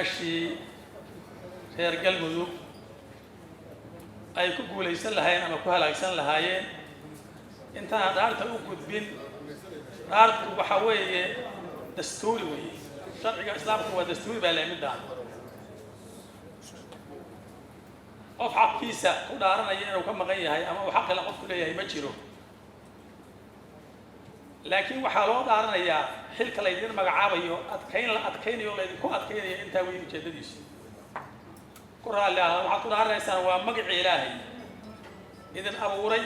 ماشي reer galmudug ay ku guulaysan lahaayeen ama ku halaagsan lahaayeen intaan dhaarta u gudbin dhaartu waxa weeye dastuuri weeye sharciga islaamku waa dastuuri baa leemida qof xaqkiisa ku dhaaranaya inuu ka maqan yahay ama uu xaq la qof ku leeyahay ma jiro laakiin waxaa loo dhaaranayaa xilka la idin magacaabayo adkaynayo la idinku adkaynayo intaa weyn ujeedadiisu ku raalli ah waxaad ku dhaaranaysaan waa magacii ilaahay idin abuuray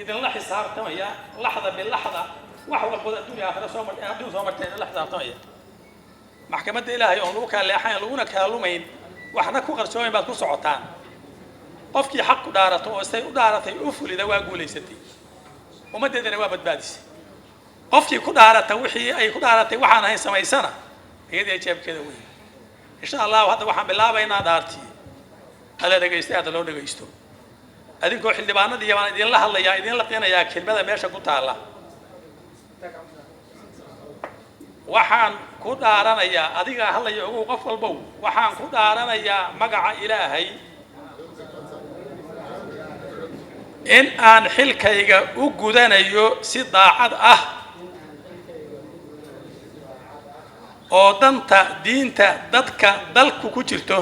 idinla xisaabtamaya laxda bilaxda wax walba adduunya aakhira soo martay adduun soo martay idinla xisaabtamaya maxkamadda ilaahay oo lagu kala leexayn laguna kala lumayn waxna ku qarsooyin baad ku socotaan qofkii xaq ku dhaarato oo say u dhaaratay u fulida waa guulaysatay ummadeedana waa badbaadisay qofkii ku dhaarata wixii ay ku dhaaratay waxaan ahayn samaysana iyadii jeebkeeda weyn insha Allah hadda waxaan bilaabaynaa dhaartii ala dhageysta loo dhageysto adinkoo xildhibaanadii baan idin la hadlayaa idin la qeynaya kelmada meesha ku taala waxaan ku dhaaranayaa adiga hadlayo ugu qof walba waxaan ku dhaaranayaa magaca ilaahay in aan xilkayga u gudanayo si daacad ah oo danta diinta dadka dalku ku jirto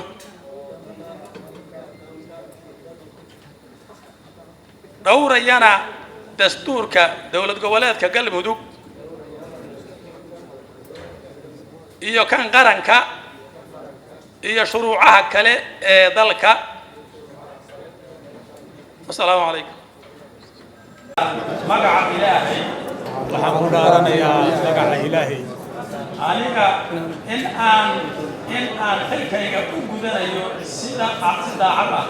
dhowrayana dastuurka dawlad goboleedka galmudug iyo kan qaranka iyo shuruucaha kale ee dalka assalaamu calaykum magaca ilaahay waxaan ku dhaaranayaa magaca ilaahay aniga in aan xilkayga u gudanayo si daacad ah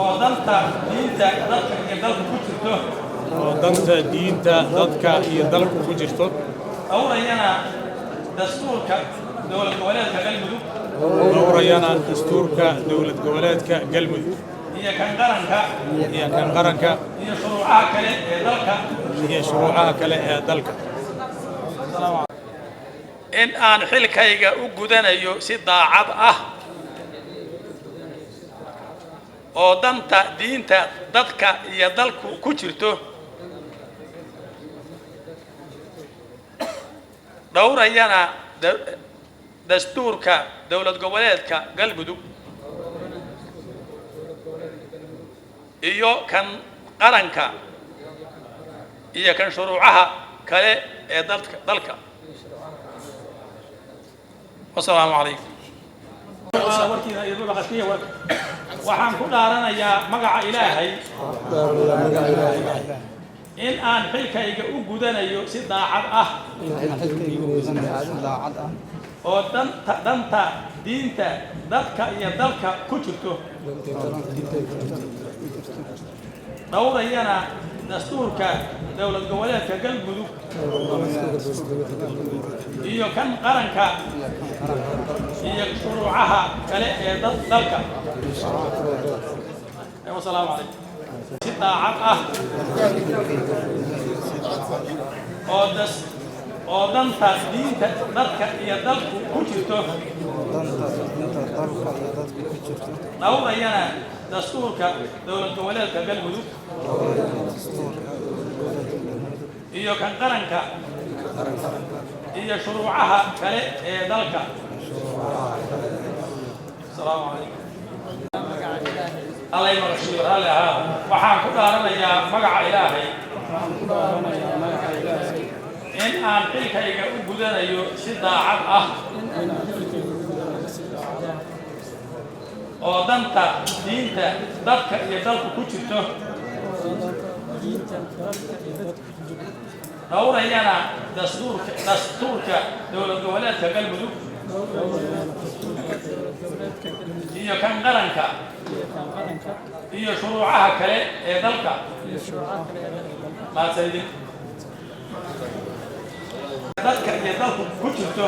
oo danta diinta dadka iyo dalka ku jirto dhowrayana dastuurka dawlad goboleedka galmudug iyo kan qaranka iyo shuruucaha kale ee dalka in aan xilkayga u gudanayo si daacad ah oo danta diinta dadka iyo dalku ku jirto dhowrayana dastuurka dawlad goboleedka galmudug iyo kan qaranka iyo kan shuruucaha kale ee dalka والسلام عليكم waxaan ku dhaaranayaa magaca ilaahay in aan xilkayga u gudanayo si daacad ah oo danta diinta dadka iyo dalka ku jirto dhowrayana dastuurka dawlad goboleedka galmudug iyo kan qaranka iyo shuruucaha kale ee dalka والسلام عليكم si daacad ah oo danta diinta dadka iyo dalku ku jirto dhowrayana dastuurka dawlad goboleedka galmudug iyo kan qaranka iyo shuruucaha kale ee dalka assalaamu calaykum الله يرسل الله waxaan ku dhaaranayaa magaca ilaahay in aan xilkayga u gudanayo si daacad ah oo danta diinta dadka iyo dalku ku jirto dhowrayana dastuurka dawlad goboleedka galmudug iyo kan qaranka iyo shuruucaha kale ee dalka maasadin dadka iyo dalku ku jirto